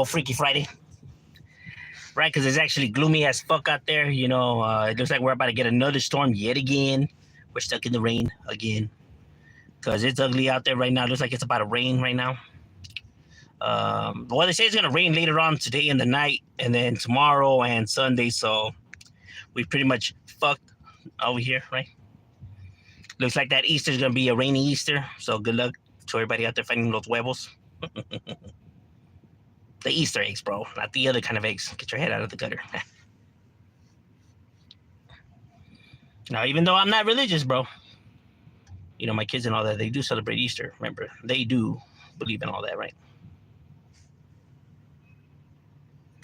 Freaky Friday, right? Because it's actually gloomy as fuck out there. It looks like we're about to get another storm yet again. We're stuck in the rain again because it's ugly out there right now. It looks like it's about to rain right now. Well, they say it's gonna rain later on today in the night, and then tomorrow and Sunday. So we pretty much fucked over here, right? Looks like that Easter's gonna be a rainy Easter. So good luck to everybody out there finding those huevos. The Easter eggs, bro, not the other kind of eggs. Get your head out of the gutter. Now, even though I'm not religious, bro, my kids and all that, they do celebrate Easter. Remember, they do believe in all that, right?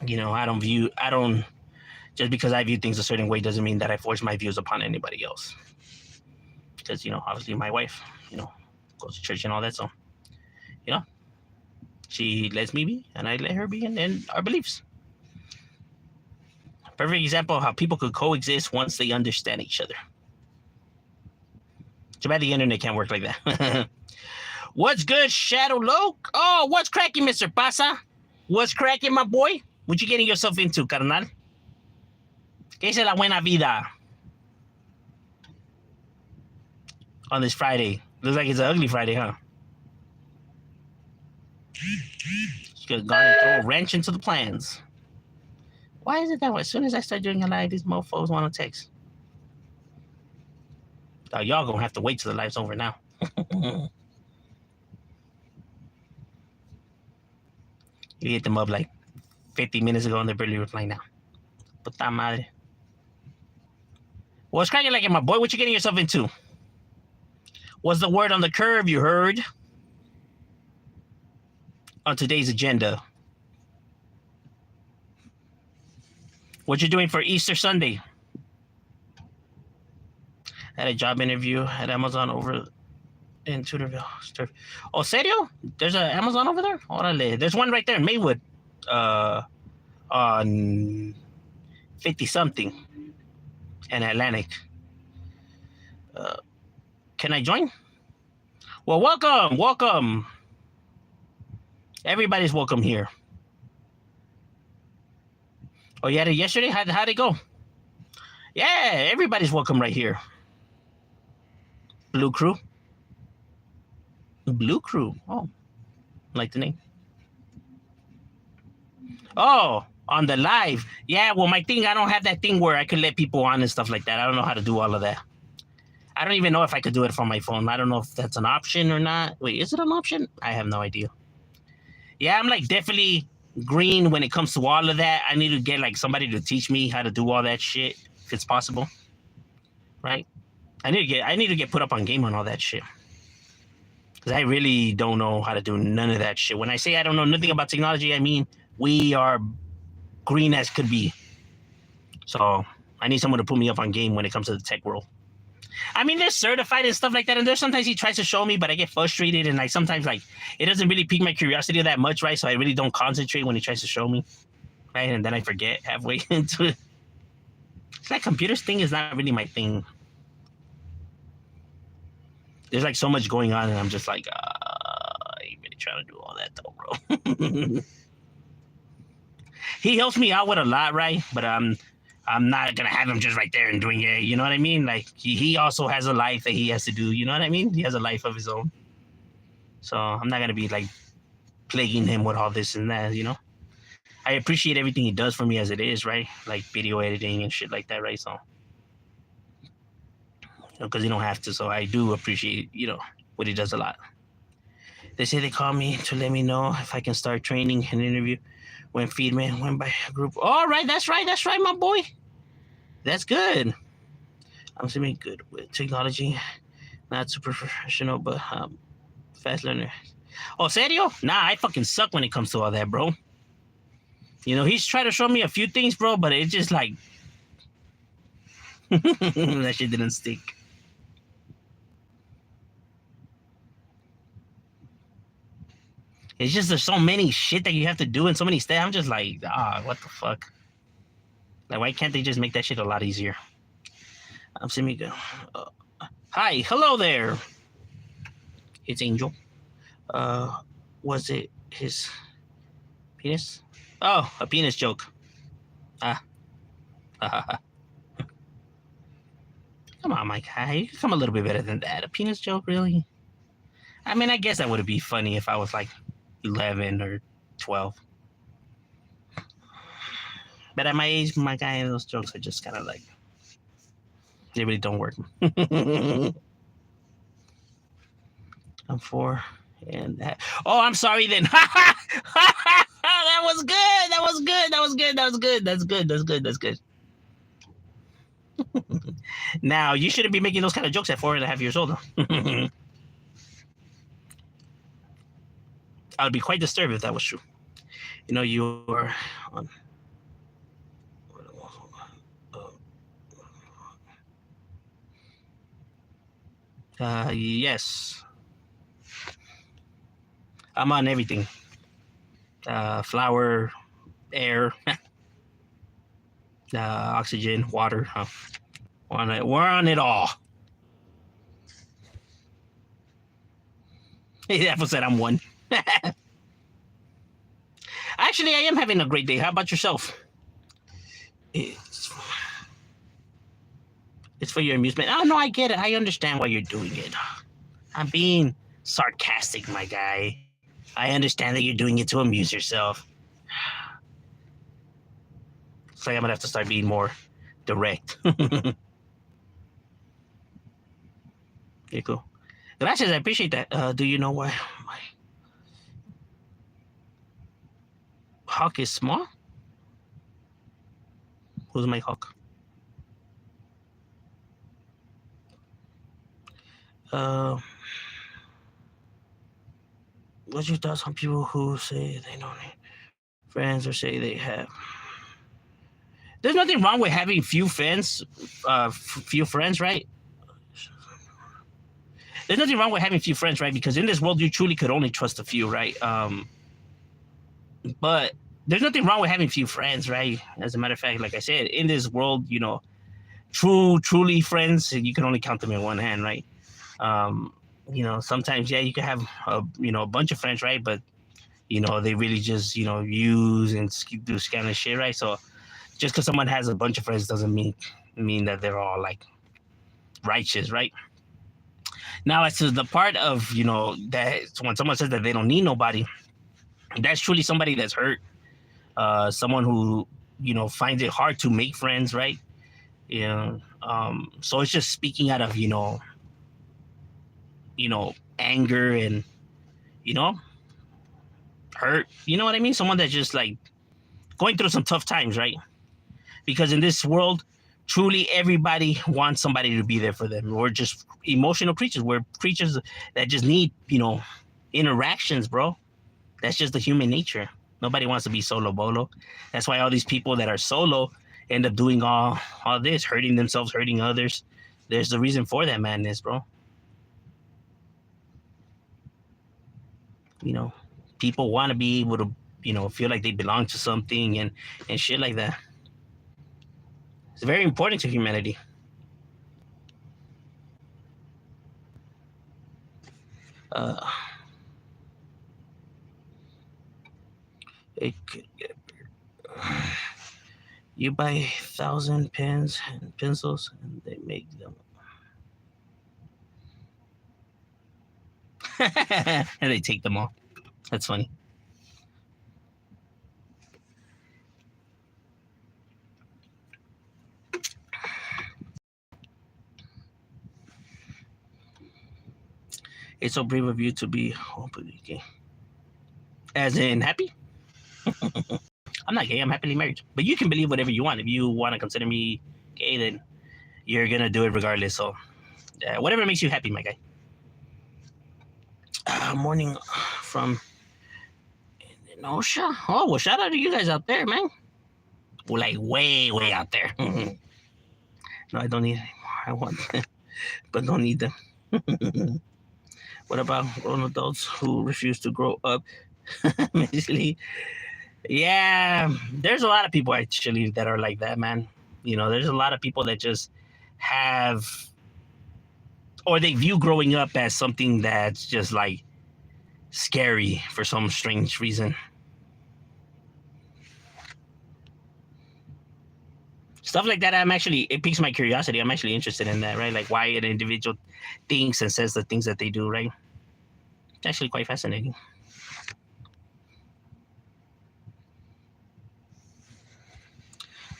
I don't, just because I view things a certain way doesn't mean that I force my views upon anybody else. Because, obviously my wife, goes to church and all that. So, she lets me be and I let her be in our beliefs. Perfect example of how people could coexist once they understand each other. Too bad the internet can't work like that. What's good, Shadow Loke? Oh, what's cracking, Mr. Pasa? What's cracking, my boy? What you getting yourself into, carnal? ¿Qué es la buena vida? On this Friday. Looks like it's an ugly Friday, huh? Just gonna throw a wrench into the plans. Why is it that way? As soon as I start doing a live, these mofos want to text. Oh, y'all gonna have to wait till the live's over now. You hit them up like 50 minutes ago and they're barely replying now. Puta madre. What's cracking like it, my boy? What you getting yourself into? What's the word on the curve you heard? On today's agenda. What you doing for Easter Sunday? I had a job interview at Amazon over in Tudorville. Oh, serio? There's an Amazon over there? Orale. There's one right there in Maywood. On 50-something and Atlantic. Can I join? Well, welcome. Everybody's welcome here. Oh, you had it yesterday? How'd it go? Yeah, everybody's welcome right here. Blue Crew. Blue Crew. Oh, like the name. Oh, on the live. Yeah, well, my thing, I don't have that thing where I could let people on and stuff like that. I don't know how to do all of that. I don't even know if I could do it from my phone. I don't know if that's an option or not. Wait, is it an option? I have no idea. Yeah, I'm like definitely green when it comes to all of that. I need to get like somebody to teach me how to do all that shit if it's possible. Right? I need to get put up on game on all that shit. Because I really don't know how to do none of that shit. When I say I don't know nothing about technology, I mean we are green as could be. So I need someone to put me up on game when it comes to the tech world. I mean, they're certified and stuff like that, and there's sometimes he tries to show me, but I get frustrated, and I sometimes like it doesn't really pique my curiosity that much, right? So I really don't concentrate when he tries to show me, right? And then I forget halfway into it. It's like computers thing is not really my thing. There's like so much going on, and I'm just like, I ain't really trying to do all that though, bro. He helps me out with a lot, right? But I'm not gonna have him just right there and doing it. You know what I mean? Like he also has a life that he has to do. You know what I mean? He has a life of his own. So I'm not gonna be like plaguing him with all this and that. I appreciate everything he does for me as it is, right? Like video editing and shit like that, right? So because you don't have to. So I do appreciate what he does a lot. They say they call me to let me know if I can start training an interview when Feedman went by a group. All right, that's right, my boy. That's good. I'm assuming good with technology. Not super professional, but fast learner. Oh, serio? Nah, I fucking suck when it comes to all that, bro. He's trying to show me a few things, bro, but it's just like... that shit didn't stick. It's just there's so many shit that you have to do and so many steps. I'm just like, what the fuck? Like, why can't they just make that shit a lot easier? I'm seeing me go. Hi, hello there. It's Angel. Was it his Penis? Oh, a penis joke. Ah. Come on, my guy. You can come a little bit better than that. A penis joke, really? I mean, I guess that would be funny if I was like 11 or 12. But at my age, my guy, those jokes are just kind of like, they really don't work. I'm 4 and that. Oh, I'm sorry then. That was good. That was good. That was good. That was good. That's good. That's good. That's good. Now, you shouldn't be making those kind of jokes at 4.5 years old. I would be quite disturbed if that was true. You know, you are on. Yes. I'm on everything. Flour, air, oxygen, water. We're on it all. Apple said I'm 1. Actually, I am having a great day. How about yourself? It's for your amusement. Oh, no, I get it. I understand why you're doing it. I'm being sarcastic, my guy. I understand that you're doing it to amuse yourself. It's like I'm gonna have to start being more direct. Okay, cool. Gracias, I appreciate that. Do you know why my hawk is small? Who's my hawk? What's your thoughts on people who say they don't need friends or say they have? There's nothing wrong with having few friends, right? There's nothing wrong with having few friends, right? Because in this world, you truly could only trust a few, right? But there's nothing wrong with having few friends, right? As a matter of fact, like I said, in this world, you know, truly friends, you can only count them in one hand, right? You know, sometimes, yeah, you can have, a bunch of friends, right? But, you know, they really just, use and do scam shit, right? So just because someone has a bunch of friends doesn't mean that they're all like righteous, right? Now, as to the part of, that when someone says that they don't need nobody, that's truly somebody that's hurt. Someone who, finds it hard to make friends, right? So it's just speaking out of, anger and, hurt. You know what I mean? Someone that's just like going through some tough times, right? Because in this world, truly everybody wants somebody to be there for them. We're just emotional creatures. We're creatures that just need, interactions, bro. That's just the human nature. Nobody wants to be solo bolo. That's why all these people that are solo end up doing all this, hurting themselves, hurting others. There's the reason for that madness, bro. People want to be able to, feel like they belong to something and shit like that. It's very important to humanity. It could get you buy 1,000 pens and pencils and they make them and they take them all. That's funny. It's so brave of you to be openly gay. As in happy? I'm not gay. I'm happily married. But you can believe whatever you want. If you want to consider me gay, then you're going to do it regardless. So whatever makes you happy, my guy. Morning from Kenosha. Oh, well, shout out to you guys out there, man. We're like way out there. No, I don't need any more. I want them, but don't need them. What about grown adults who refuse to grow up? Yeah, there's a lot of people actually that are like that, man. There's a lot of people that just have, or they view growing up as something that's just like scary for some strange reason. Stuff like that, it piques my curiosity. I'm actually interested in that, right? Like why an individual thinks and says the things that they do, right? It's actually quite fascinating.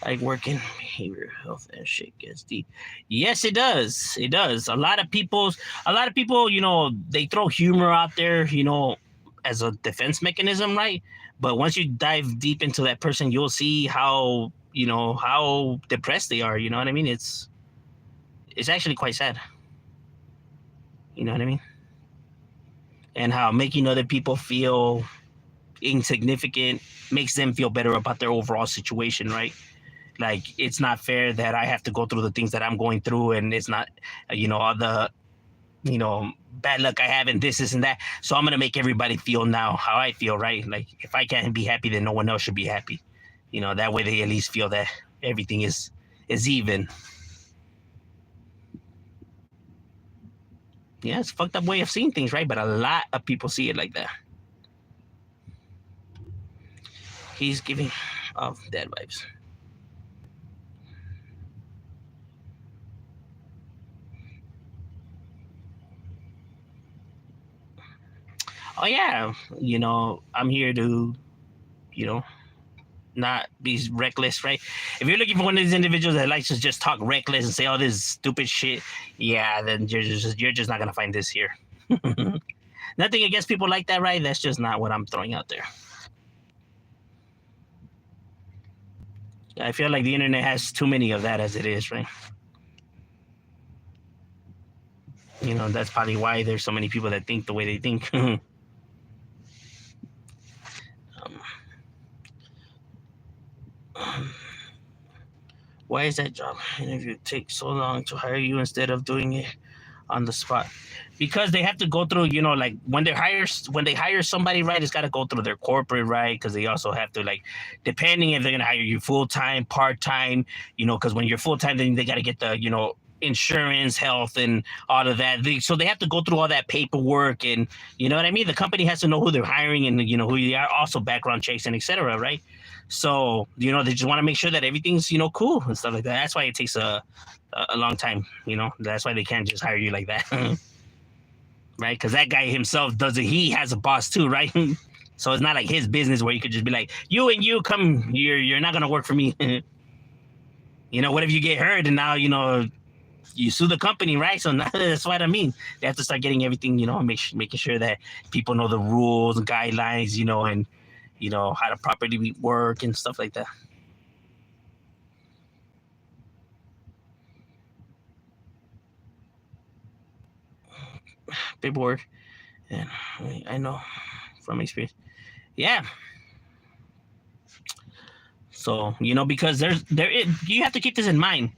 Like working behavioral health and shit gets deep. Yes, it does. It does. A lot of people, they throw humor out there, as a defense mechanism, right? But once you dive deep into that person, you'll see how depressed they are. You know what I mean? It's actually quite sad. You know what I mean? And how making other people feel insignificant makes them feel better about their overall situation, right? Like it's not fair that I have to go through the things that I'm going through, and it's not, all the, bad luck I have and this and that. So I'm gonna make everybody feel now how I feel, right? Like if I can't be happy, then no one else should be happy. That way they at least feel that everything is even. Yeah, it's a fucked up way of seeing things, right? But a lot of people see it like that. He's giving off dead vibes. Oh yeah, I'm here to, not be reckless, right? If you're looking for one of these individuals that likes to just talk reckless and say all this stupid shit, yeah, then you're just not gonna find this here. Nothing against people like that, right? That's just not what I'm throwing out there. I feel like the internet has too many of that as it is, right? That's probably why there's so many people that think the way they think. Why is that job interview take so long to hire you instead of doing it on the spot? Because they have to go through, like when they hire somebody, right, it's got to go through their corporate, right? Because they also have to, like, depending if they're gonna hire you full time, part time, because when you're full time, then they got to get the insurance, health, and all of that. So they have to go through all that paperwork, and you know what I mean. The company has to know who they're hiring and who they are, also background checks and etc. Right? So they just want to make sure that everything's cool and stuff like that. That's why it takes a long time. That's why they can't just hire you like that, right? Because that guy himself doesn't. He has a boss too, right? So it's not like his business where you could just be like, you come. You're not gonna work for me. What if you get hurt and now you sue the company, right? So that's what I mean. They have to start getting everything, making sure that people know the rules and guidelines, and how to properly work and stuff like that. Paperwork, and I know from experience. Yeah. So because you have to keep this in mind.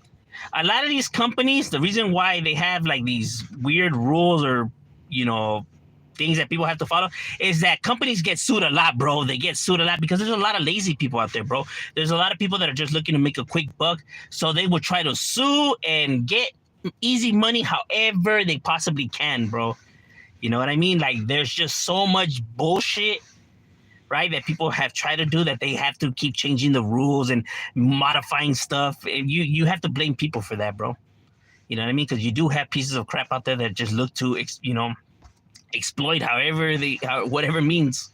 A lot of these companies, the reason why they have like these weird rules or things that people have to follow is that companies get sued a lot, bro. They get sued a lot because there's a lot of lazy people out there, bro. There's a lot of people that are just looking to make a quick buck, so they will try to sue and get easy money however they possibly can, bro. You know what I mean? Like there's just so much bullshit, right, that people have tried to do that they have to keep changing the rules and modifying stuff. And you have to blame people for that, bro. You know what I mean? Because you do have pieces of crap out there that just look to, exploit whatever means.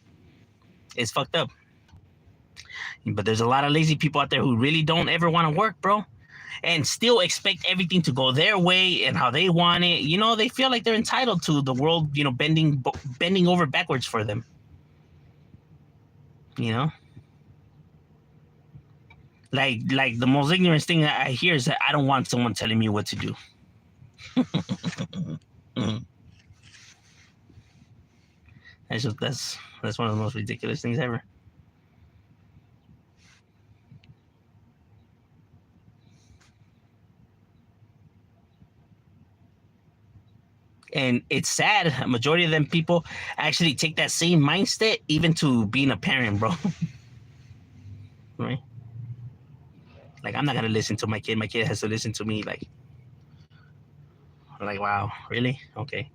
It's fucked up. But there's a lot of lazy people out there who really don't ever want to work, bro, and still expect everything to go their way and how they want it. They feel like they're entitled to the world, bending over backwards for them. Like the most ignorant thing that I hear is that I don't want someone telling me what to do. That's one of the most ridiculous things ever. And it's sad. A majority of them people actually take that same mindset even to being a parent, bro. Right? Like, I'm not gonna listen to my kid. My kid has to listen to me. Like, wow, really? Okay.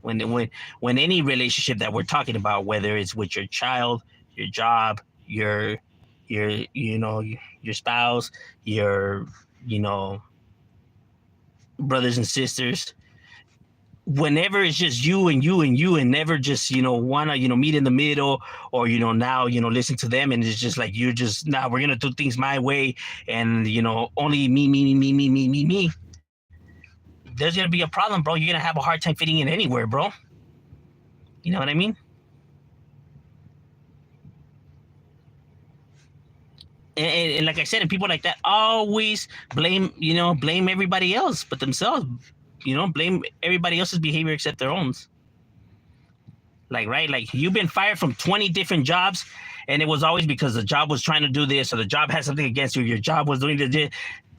When any relationship that we're talking about, whether it's with your child, your job, your your spouse, your you know brothers and sisters. Whenever it's just you and you and you, and never just wanna meet in the middle, or now listen to them, and it's just like you're just, nah, we're gonna do things my way, and only me. There's gonna be a problem, bro. You're gonna have a hard time fitting in anywhere, bro. You know what I mean? And like I said, and people like that always blame everybody else but themselves. Blame everybody else's behavior except their own. Like, right? Like, you've been fired from 20 different jobs, and it was always because the job was trying to do this, or the job had something against you. Your job was doing this.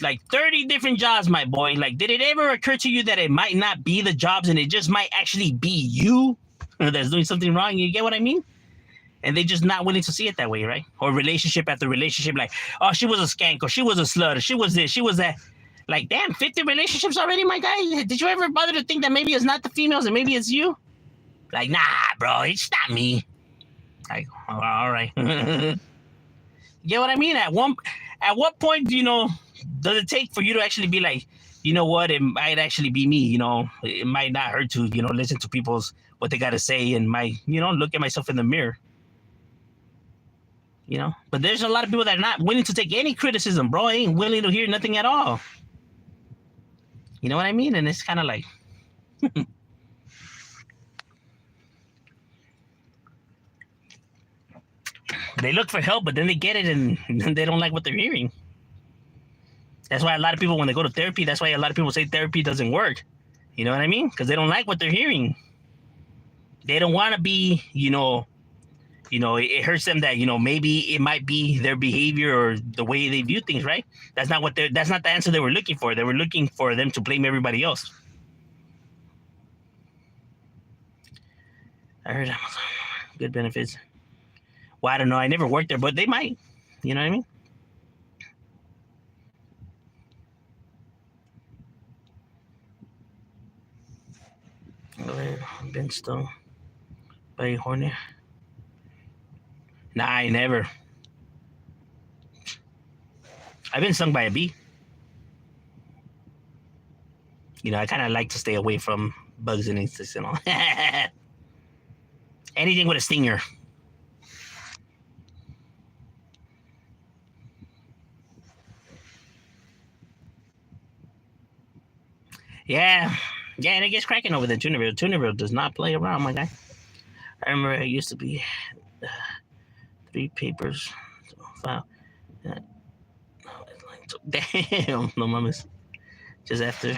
Like 30 different jobs, my boy. Like, did it ever occur to you that it might not be the jobs, and it just might actually be you that's doing something wrong? You get what I mean? And they just not willing to see it that way, right? Or relationship after relationship, like, oh, she was a skank, or she was a slut, or she was this, she was that. Like, damn, 50 relationships already, my guy? Did you ever bother to think that maybe it's not the females and maybe it's you? Like, nah, bro, it's not me. Like, oh, all right. You get what I mean? At what point, does it take for you to actually be like, you know what, it might actually be me, it might not hurt to, listen to people's, what they got to say, and look at myself in the mirror. But there's a lot of people that are not willing to take any criticism, bro. Ain't willing to hear nothing at all. You know what I mean? And it's kind of like, they look for help, but then they get it and they don't like what they're hearing. That's why a lot of people, when they go to therapy, that's why a lot of people say therapy doesn't work. You know what I mean? Because they don't like what they're hearing. They don't want to be, it hurts them that, maybe it might be their behavior or the way they view things, right? That's not the answer they were looking for. They were looking for them to blame everybody else. I heard Amazon. Good benefits. Well, I don't know. I never worked there, but they might. You know what I mean? Been stung by a hornet. Nah, I never. I've been stung by a bee. I kind of like to stay away from bugs and insects and all. Anything with a stinger. Yeah, and it gets cracking over there. Tunerville. Tunerville does not play around, my guy. I remember it used to be 3 papers. Wow. Damn, no mames. Just after.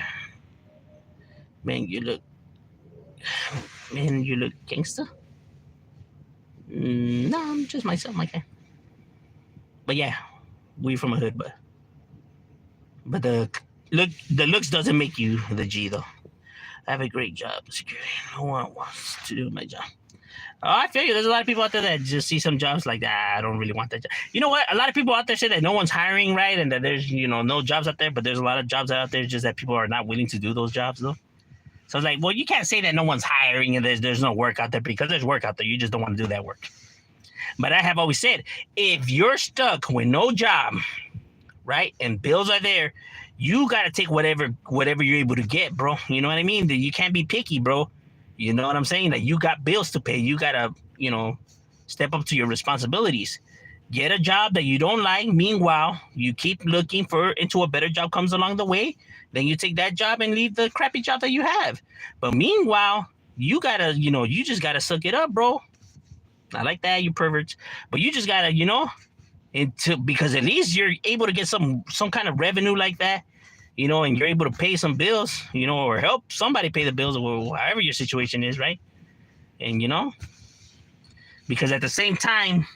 Man, you look gangster. No, I'm just myself, my guy. But yeah, we from a hood, but the looks doesn't make you the G though. I have a great job, security. No one wants to do my job. Oh, I feel you. There's a lot of people out there that just see some jobs like that. I don't really want that job. You know what? A lot of people out there say that no one's hiring, right? And that there's, no jobs out there, but there's a lot of jobs out there, just that people are not willing to do those jobs, though. So it's like, well, you can't say that no one's hiring and there's no work out there, because there's work out there. You just don't want to do that work. But I have always said, if you're stuck with no job, right, and bills are there, you got to take whatever you're able to get, bro. You know what I mean? You can't be picky, bro. You know what I'm saying? That you got bills to pay. You got to, step up to your responsibilities. Get a job that you don't like. Meanwhile, you keep looking into a better job comes along the way. Then you take that job and leave the crappy job that you have. But meanwhile, you got to, you just got to suck it up, bro. I like that, you perverts. But you just got to, because at least you're able to get some kind of revenue like that. And you're able to pay some bills, or help somebody pay the bills, or however your situation is, right? And, because at the same time,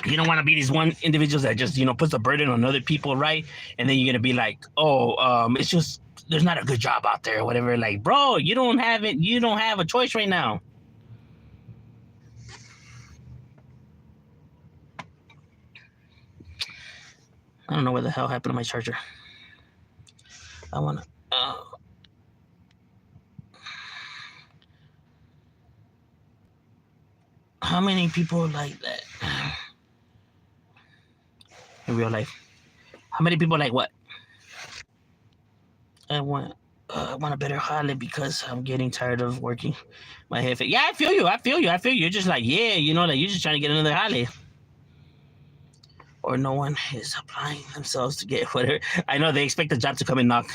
you don't want to be these one individuals that just, puts the burden on other people, right? And then you're going to be like, it's just, there's not a good job out there or whatever. Like, bro, you don't have a choice right now. I don't know what the hell happened to my charger. I want to... How many people like that in real life? How many people like what? I want a better holiday because I'm getting tired of working my head. Yeah, I feel you. I feel you. I feel you. You're just like, yeah, you know, like you're just trying to get another holiday. Or no one is applying themselves to get whatever. I know they expect the job to come and knock.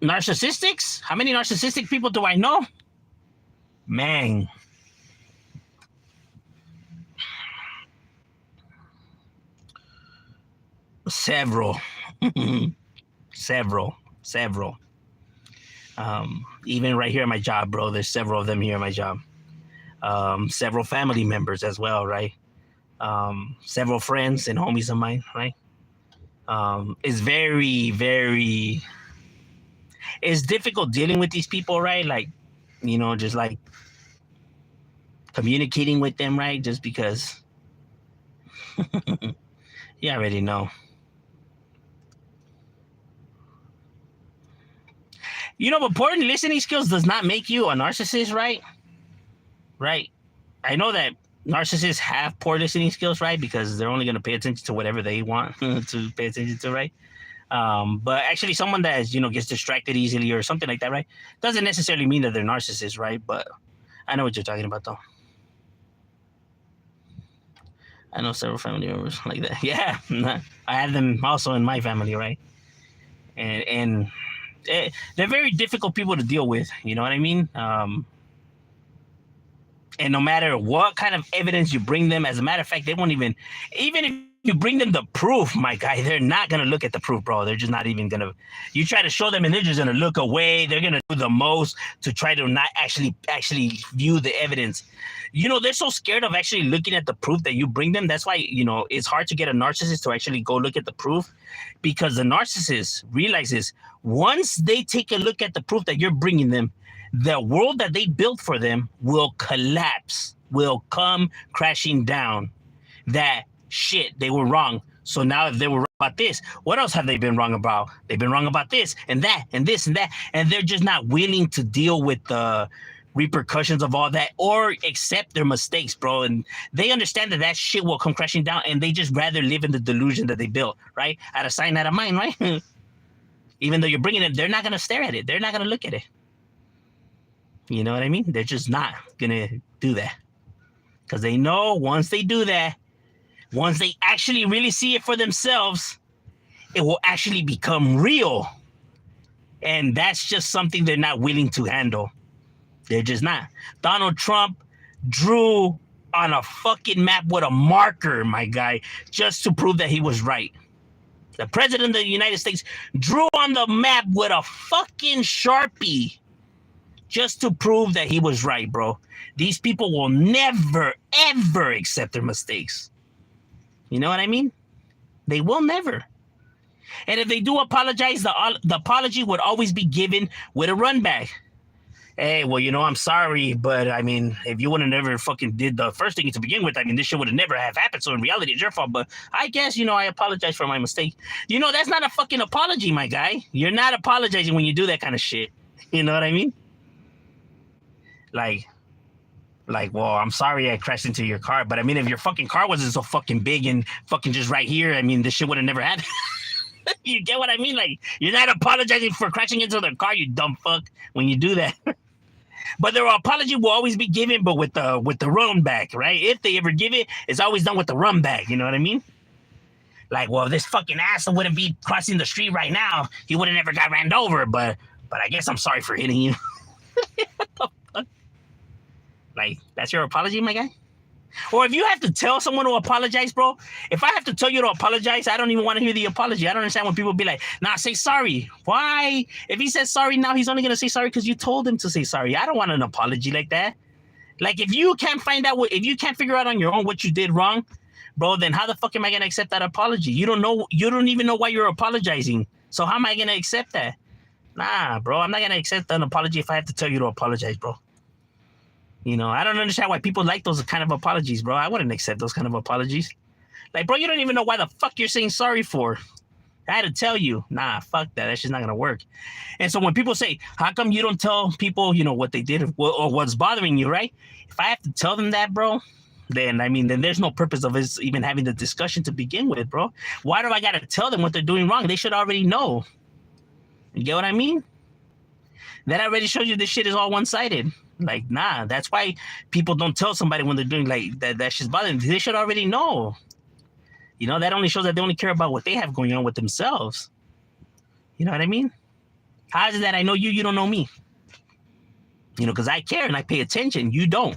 Narcissistics? How many narcissistic people do I know? Man. Several. Several. Even right here at my job, bro, there's several of them here at my job. Several family members as well, right? Several friends and homies of mine, right? It's very, very, it's difficult dealing with these people, right? Like, you know, just like communicating with them, right? Just because you already know. You know, but poor listening skills does not make you a narcissist, right? Right. I know that narcissists have poor listening skills, right? Because they're only going to pay attention to whatever they want to pay attention to, right? But actually, someone that is, you know, gets distracted easily or something like that, right? Doesn't necessarily mean that they're narcissists, right? But I know what you're talking about, though. I know several family members like that. Yeah, I have them also in my family, right? And they're very difficult people to deal with. You know what I mean? And no matter what kind of evidence you bring them, as a matter of fact, they won't even if you bring them the proof, my guy, they're not going to look at the proof, bro. They're just not even going to, you try to show them and they're just going to look away. They're going to do the most to try to not actually view the evidence. You know, they're so scared of actually looking at the proof that you bring them. That's why, you know, it's hard to get a narcissist to actually go look at the proof, because the narcissist realizes once they take a look at the proof that you're bringing them, the world that they built for them will collapse, will come crashing down. That shit, they were wrong. So now if they were wrong about this, what else have they been wrong about? They've been wrong about this and that and this and that. And they're just not willing to deal with the repercussions of all that or accept their mistakes, bro. And they understand that that shit will come crashing down, and they just rather live in the delusion that they built, right? Out of sight, out of mind, right? Even though you're bringing it, they're not going to stare at it. They're not going to look at it. You know what I mean? They're just not going to do that. Because they know once they do that, once they actually really see it for themselves, it will actually become real. And that's just something they're not willing to handle. They're just not. Donald Trump drew on a fucking map with a marker, my guy, just to prove that he was right. The president of the United States drew on the map with a fucking Sharpie just to prove that he was right, bro. These people will never, ever accept their mistakes. You know what I mean? They will never. And if they do apologize, the apology would always be given with a run back. Hey, well, you know, I'm sorry, but I mean, if you would have never fucking did the first thing to begin with, I mean, this shit would have never have happened. So in reality, it's your fault. But I guess, you know, I apologize for my mistake. You know, that's not a fucking apology, my guy. You're not apologizing when you do that kind of shit. You know what I mean? Like, well, I'm sorry I crashed into your car, but I mean, if your fucking car wasn't so fucking big and fucking just right here, I mean, this shit would have never happened. You get what I mean? Like, you're not apologizing for crashing into their car, you dumb fuck, when you do that. But their apology will always be given, but with the run back, right? If they ever give it, it's always done with the run back. You know what I mean? Like, well, this fucking asshole wouldn't be crossing the street right now. He would have never got ran over, but I guess I'm sorry for hitting you. What the fuck? Like, that's your apology, my guy? Or if you have to tell someone to apologize, bro, if I have to tell you to apologize, I don't even want to hear the apology. I don't understand when people be like, nah, say sorry. Why? If he says sorry now, he's only going to say sorry because you told him to say sorry. I don't want an apology like that. Like, if you can't find out if you can't figure out on your own what you did wrong, bro, then how the fuck am I going to accept that apology? You don't even know why you're apologizing. So how am I going to accept that? Nah, bro, I'm not going to accept an apology if I have to tell you to apologize, bro. You know, I don't understand why people like those kind of apologies, bro. I wouldn't accept those kind of apologies. Like, bro, you don't even know why the fuck you're saying sorry for. I had to tell you, nah, fuck that. That's just not gonna work. And so when people say, how come you don't tell people, what they did or what's bothering you, right? If I have to tell them that, bro, then then there's no purpose of us even having the discussion to begin with, bro. Why do I gotta tell them what they're doing wrong? They should already know. You get what I mean? That already shows you this shit is all one-sided. Like, nah, that's why people don't tell somebody when they're doing like that shit's bothering them. They should already know. That only shows that they only care about what they have going on with themselves. You know what I mean? How is it that I know you, you don't know me? Because I care and I pay attention. You don't.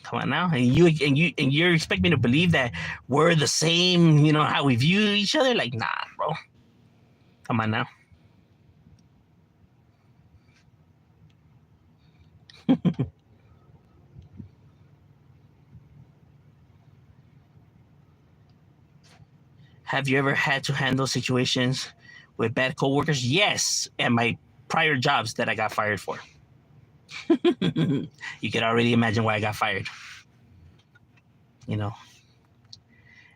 Come on now, and you expect me to believe that we're the same? How we view each other? Like, nah, bro. Come on now. Have you ever had to handle situations with bad coworkers? Yes, at my prior jobs that I got fired for. You can already imagine why I got fired.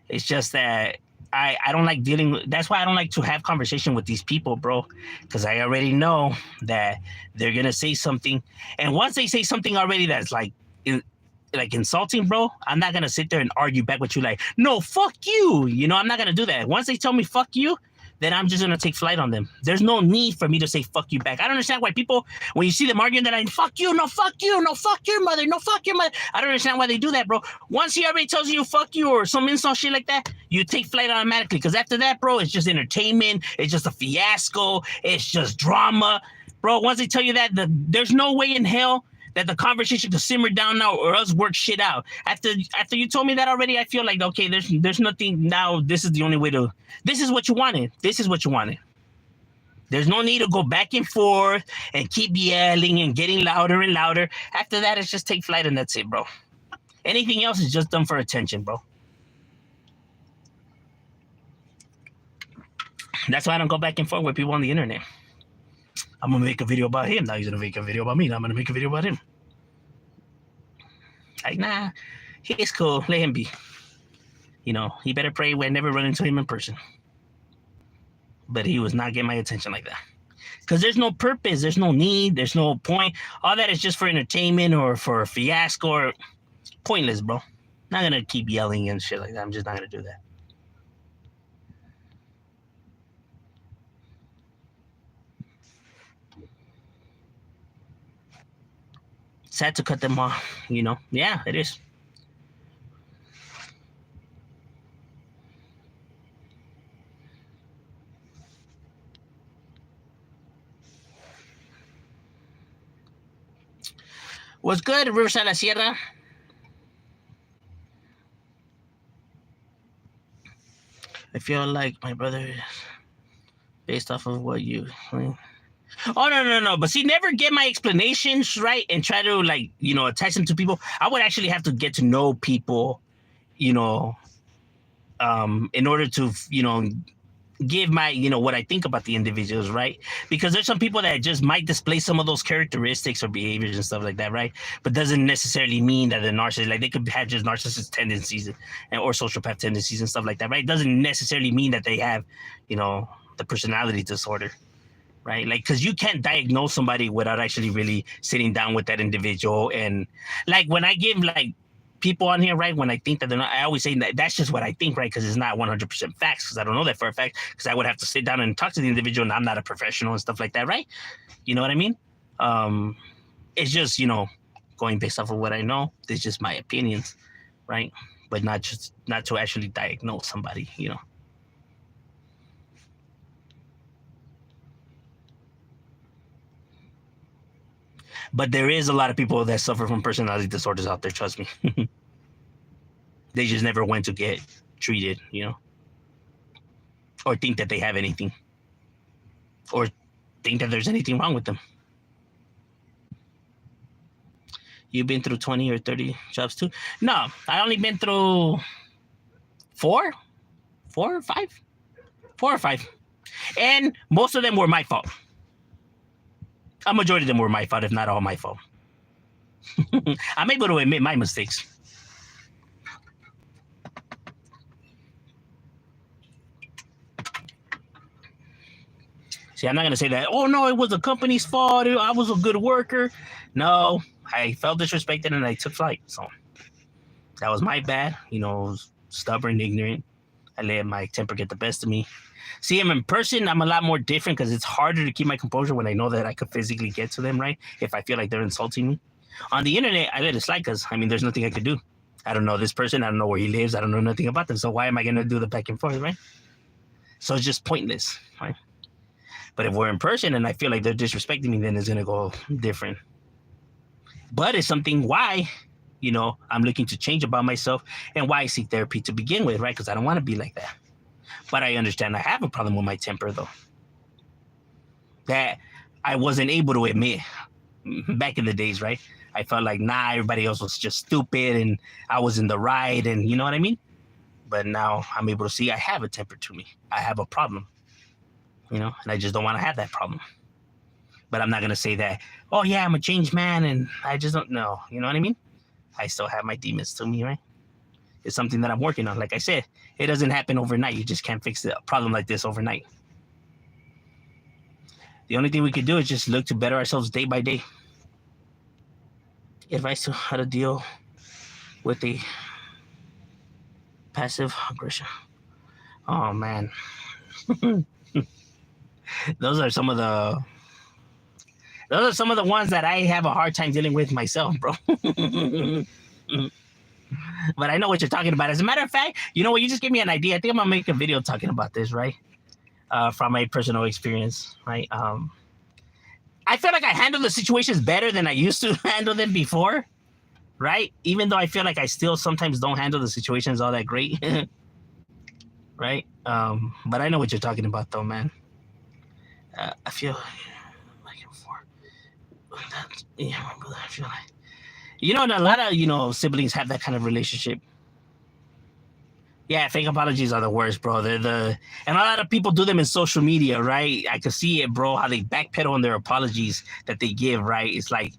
It's just that I don't like dealing. That's why I don't like to have conversation with these people, bro, because I already know that they're gonna say something, and once they say something already that's like insulting, bro, I'm not gonna sit there and argue back with you like, no, fuck you. I'm not gonna do that. Once they tell me fuck you, then I'm just gonna take flight on them. There's no need for me to say fuck you back. I don't understand why people, when you see them arguing, they're like, fuck you, no, fuck you, no, fuck your mother, no, fuck your mother. I don't understand why they do that, bro. Once he already tells you fuck you or some insult shit like that, you take flight automatically. Because after that, bro, it's just entertainment. It's just a fiasco. It's just drama. Bro, once they tell you that, there's no way in hell that the conversation could simmer down now or us work shit out. After you told me that already, I feel like, okay, there's nothing now. This is the only way to, this is what you wanted. This is what you wanted. There's no need to go back and forth and keep yelling and getting louder and louder. After that, it's just take flight and that's it, bro. Anything else is just done for attention, bro. That's why I don't go back and forth with people on the internet. I'm going to make a video about him. Now he's going to make a video about me. Now I'm going to make a video about him. Like, nah, he's cool. Let him be. He better pray I never run into him in person. But he was not getting my attention like that. Because there's no purpose. There's no need. There's no point. All that is just for entertainment or for a fiasco or pointless, bro. Not going to keep yelling and shit like that. I'm just not going to do that. Sad to cut them off, Yeah, it is. What's good, Riverside La Sierra? I feel like my brother is based off of what you... Oh, no. But see, never get my explanations right and try to, attach them to people. I would actually have to get to know people, in order to, give my, what I think about the individuals, right? Because there's some people that just might display some of those characteristics or behaviors and stuff like that, right? But doesn't necessarily mean that they're narcissists. Like, they could have just narcissist tendencies or sociopath tendencies and stuff like that, right? It doesn't necessarily mean that they have, the personality disorder. Right? Like, because you can't diagnose somebody without actually really sitting down with that individual. And like, when I give like people on here, right, when I think that they're not, I always say that that's just what I think, right? Because it's not 100% facts, because I don't know that for a fact, because I would have to sit down and talk to the individual, and I'm not a professional and stuff like that, right? You know what I mean? It's just, going based off of what I know. It's just my opinions, right? But not to actually diagnose somebody, But there is a lot of people that suffer from personality disorders out there, trust me. They just never went to get treated, or think that they have anything, or think that there's anything wrong with them. You've been through 20 or 30 jobs too? No, I only been through 4 or 5. And most of them were my fault. A majority of them were my fault, if not all my fault. I'm able to admit my mistakes. See, I'm not gonna say that. Oh no, it was the company's fault. I was a good worker. No, I felt disrespected and I took flight. So that was my bad. Stubborn, ignorant. I let my temper get the best of me. See him in person, I'm a lot more different because it's harder to keep my composure when I know that I could physically get to them, right? If I feel like they're insulting me. On the internet, I let it slide because, there's nothing I could do. I don't know this person. I don't know where he lives. I don't know nothing about them. So why am I going to do the back and forth, right? So it's just pointless, right? But if we're in person and I feel like they're disrespecting me, then it's going to go different. But it's something why, I'm looking to change about myself and why I seek therapy to begin with, right? Because I don't want to be like that. But I understand I have a problem with my temper, though, that I wasn't able to admit back in the days, right? I felt like, everybody else was just stupid and I was in the right and you know what I mean? But now I'm able to see I have a temper to me. I have a problem, and I just don't want to have that problem. But I'm not going to say that, oh, yeah, I'm a changed man and I just don't know. You know what I mean? I still have my demons to me, right? It's something that I'm working on. Like I said, it doesn't happen overnight. You just can't fix a problem like this overnight. The only thing we can do is just look to better ourselves day by day. Advice to how to deal with the passive aggression. Oh, man. Those are some of the ones that I have a hard time dealing with myself, bro. But I know what you're talking about. As a matter of fact, you know what? You just gave me an idea. I think I'm going to make a video talking about this, right? From my personal experience, right? I feel like I handle the situations better than I used to handle them before, right? Even though I feel like I still sometimes don't handle the situations all that great, right? But I know what you're talking about, though, man. I feel like my brother, I feel like, and a lot of, siblings have that kind of relationship. Yeah, fake apologies are the worst, bro. And a lot of people do them in social media, right? I can see it, bro, how they backpedal on their apologies that they give, right? It's like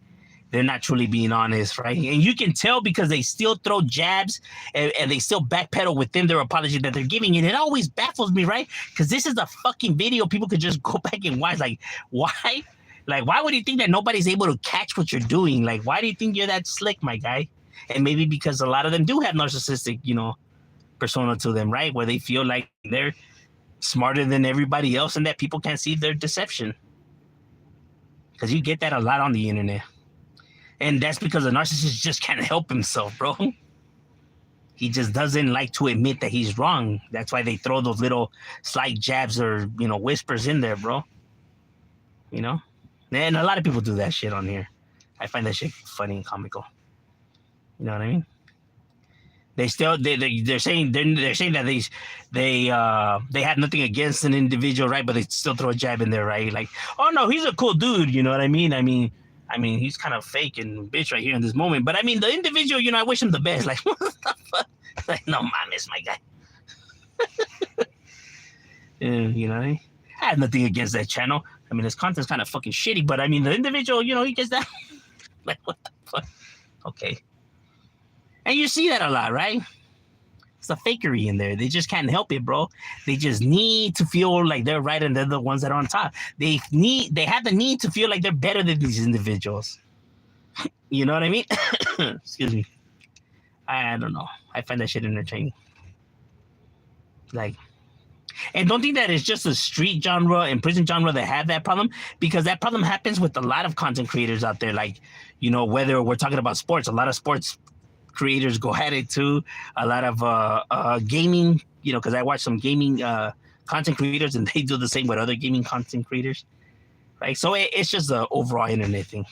they're not truly being honest, right? And you can tell because they still throw jabs and they still backpedal within their apology that they're giving. And it always baffles me, right? Because this is a fucking video people could just go back and watch. Like, why? Like, why would you think that nobody's able to catch what you're doing? Like, why do you think you're that slick, my guy? And maybe because a lot of them do have narcissistic, persona to them, right? Where they feel like they're smarter than everybody else and that people can't see their deception. Because you get that a lot on the internet. And that's because the narcissist just can't help himself, bro. He just doesn't like to admit that he's wrong. That's why they throw those little slight jabs or, whispers in there, bro. And a lot of people do that shit on here. I find that shit funny and comical. You know what I mean? They're saying that they have nothing against an individual, right? But they still throw a jab in there, right? Like, oh no, he's a cool dude. You know what I mean? I mean, he's kind of fake and bitch right here in this moment. But the individual, I wish him the best. Like, what the fuck? Like, no mames, my guy. You know what I mean? I have nothing against that channel. His content's kind of fucking shitty, but the individual, he gets that. Like, what the fuck? Okay. And you see that a lot, right? It's a fakery in there. They just can't help it, bro. They just need to feel like they're right and they're the ones that are on top. They have the need to feel like they're better than these individuals. You know what I mean? Excuse me. I don't know. I find that shit entertaining. Like, and don't think that it's just a street genre and prison genre that have that problem, because that problem happens with a lot of content creators out there. Like, whether we're talking about sports, a lot of sports creators go at it too. A lot of gaming, because I watch some gaming content creators and they do the same with other gaming content creators, right? So it's just the overall internet thing.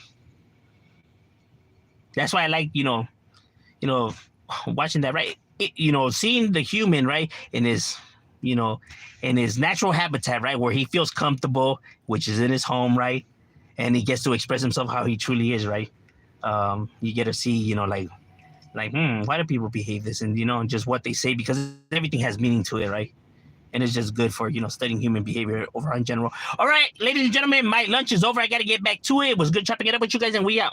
That's why I like, watching that, right? Seeing the human, right, in his natural habitat, right, where he feels comfortable, which is in his home, right, and he gets to express himself how he truly is, right. You get to see, like, why do people behave this, and just what they say, because everything has meaning to it, right? And it's just good for studying human behavior overall in general. All right, ladies and gentlemen, my lunch is over. I got to get back to it. It was good chopping it up with you guys, and we out.